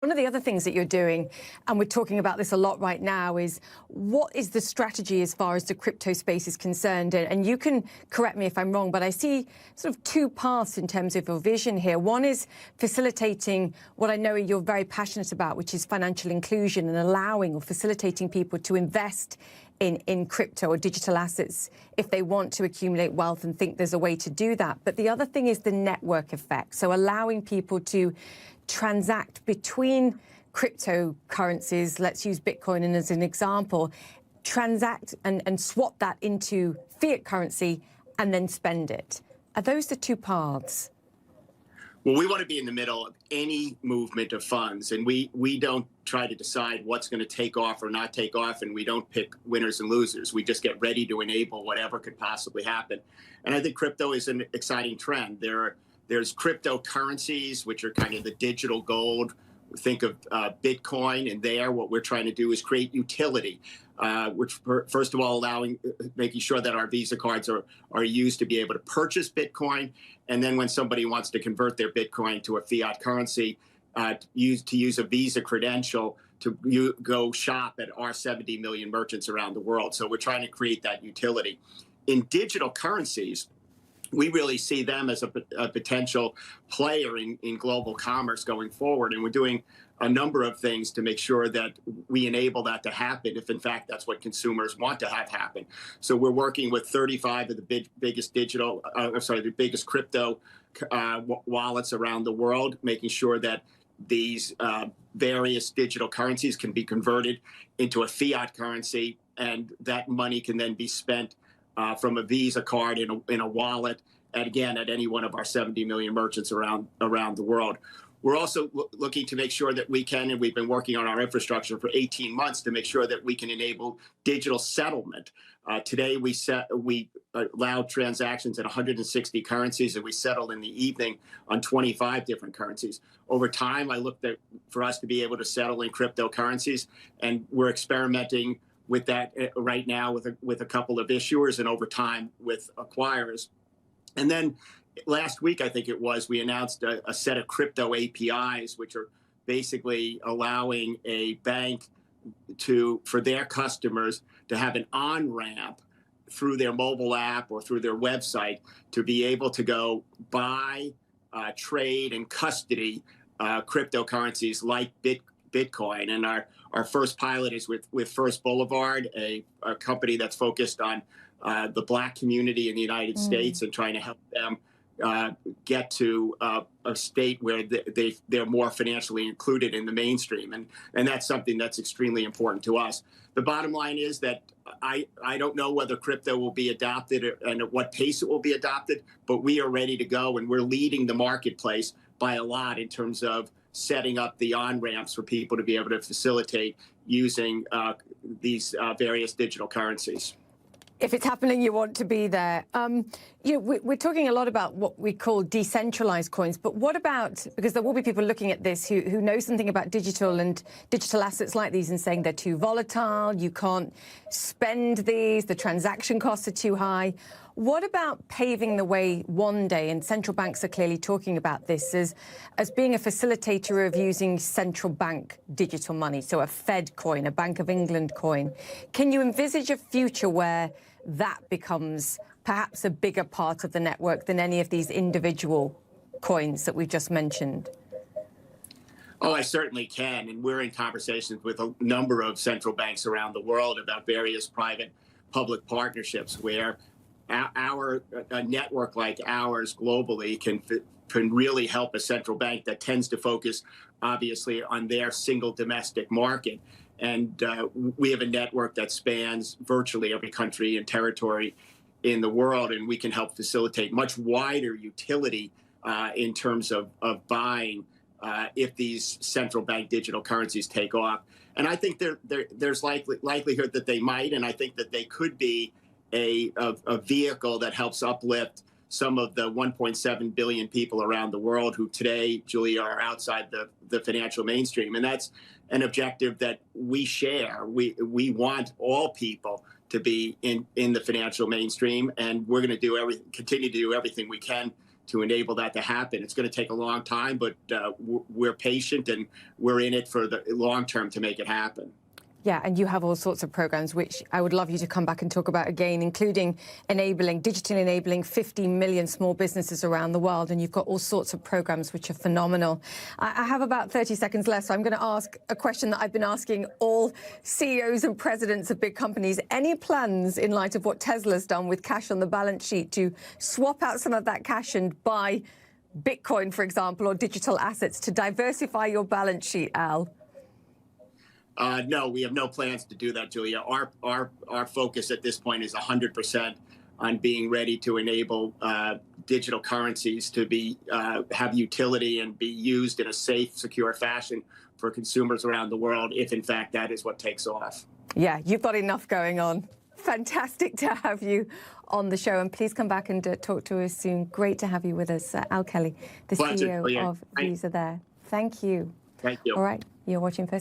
One of the other things that you're doing, and we're talking about this a lot right now, is what is the strategy as far as the crypto space is concerned? And you can correct me if I'm wrong, but I see sort of two paths in terms of your vision here. One is facilitating what I know you're very passionate about, which is financial inclusion and allowing or facilitating people to invest in crypto or digital assets if they want to accumulate wealth and think there's a way to do that. But the other thing is the network effect. So allowing people to transact between cryptocurrencies, let's use Bitcoin as an example, transact and swap that into fiat currency and then spend it. Are those the two paths? Well, we want to be in the middle of any movement of funds, and we don't try to decide what's going to take off or not take off, and we don't pick winners and losers. We just get ready to enable whatever could possibly happen. And I think crypto is an exciting trend. There's cryptocurrencies, which are kind of the digital gold. Think of Bitcoin, and there what we're trying to do is create utility, which first of all making sure that our Visa cards are used to be able to purchase Bitcoin, and then when somebody wants to convert their Bitcoin to a fiat currency, use a Visa credential to go shop at our 70 million merchants around the world. So we're trying to create that utility. In digital currencies, we really see them as a potential player in global commerce going forward. And we're doing a number of things to make sure that we enable that to happen if, in fact, that's what consumers want to have happen. So we're working with 35 of the the biggest crypto wallets around the world, making sure that these various digital currencies can be converted into a fiat currency, and that money can then be spent from a Visa card in a wallet, and again, at any one of our 70 million merchants around the world. We're also looking to make sure that we can, and we've been working on our infrastructure for 18 months to make sure that we can enable digital settlement. Today, we allow transactions in 160 currencies, and we settle in the evening on 25 different currencies. Over time, I looked at for us to be able to settle in cryptocurrencies, and we're experimenting with that right now with a couple of issuers, and over time with acquirers. And then last week, I think it was, we announced a set of crypto APIs, which are basically allowing a bank for their customers to have an on-ramp through their mobile app or through their website to be able to go buy, trade, and custody cryptocurrencies like Bitcoin. And our first pilot is with First Boulevard, a company that's focused on the Black community in the United States and trying to help them get to a state where they're more financially included in the mainstream. And that's something that's extremely important to us. The bottom line is that I don't know whether crypto will be adopted and at what pace it will be adopted, but we are ready to go, and we're leading the marketplace by a lot in terms of setting up the on-ramps for people to be able to facilitate using these various digital currencies. If it's happening, you want to be there. We're talking a lot about what we call decentralized coins, but what about, because there will be people looking at this who know something about digital and digital assets like these and saying they're too volatile, you can't spend these, the transaction costs are too high. What about paving the way one day, and central banks are clearly talking about this as being a facilitator of using central bank digital money, so a Fed coin, a Bank of England coin. Can you envisage a future where that becomes perhaps a bigger part of the network than any of these individual coins that we've just mentioned? Oh, I certainly can. And we're in conversations with a number of central banks around the world about various private-public partnerships where a network like ours globally can really help a central bank that tends to focus, obviously, on their single domestic market. And we have a network that spans virtually every country and territory in the world, and we can help facilitate much wider utility in terms of buying if these central bank digital currencies take off. And I think there's likelihood that they might, and I think that they could be a vehicle that helps uplift some of the 1.7 billion people around the world who today, Julia, are outside the financial mainstream. And that's an objective that we share. We want all people to be in the financial mainstream, and we're going to continue to do everything we can to enable that to happen. It's going to take a long time, but we're patient and we're in it for the long term to make it happen. Yeah, and you have all sorts of programs, which I would love you to come back and talk about again, including digitally enabling 50 million small businesses around the world. And you've got all sorts of programs which are phenomenal. I have about 30 seconds left, so I'm going to ask a question that I've been asking all CEOs and presidents of big companies. Any plans, in light of what Tesla's done with cash on the balance sheet, to swap out some of that cash and buy Bitcoin, for example, or digital assets to diversify your balance sheet, Al? No, we have no plans to do that, Julia. Our focus at this point is 100% on being ready to enable digital currencies to be have utility and be used in a safe, secure fashion for consumers around the world, if in fact that is what takes off. Yeah, you've got enough going on. Fantastic to have you on the show, and please come back and talk to us soon. Great to have you with us, Al Kelly, the Pleasure, CEO Julia. of Visa there. Thank you. Thank you. All right, you're watching First.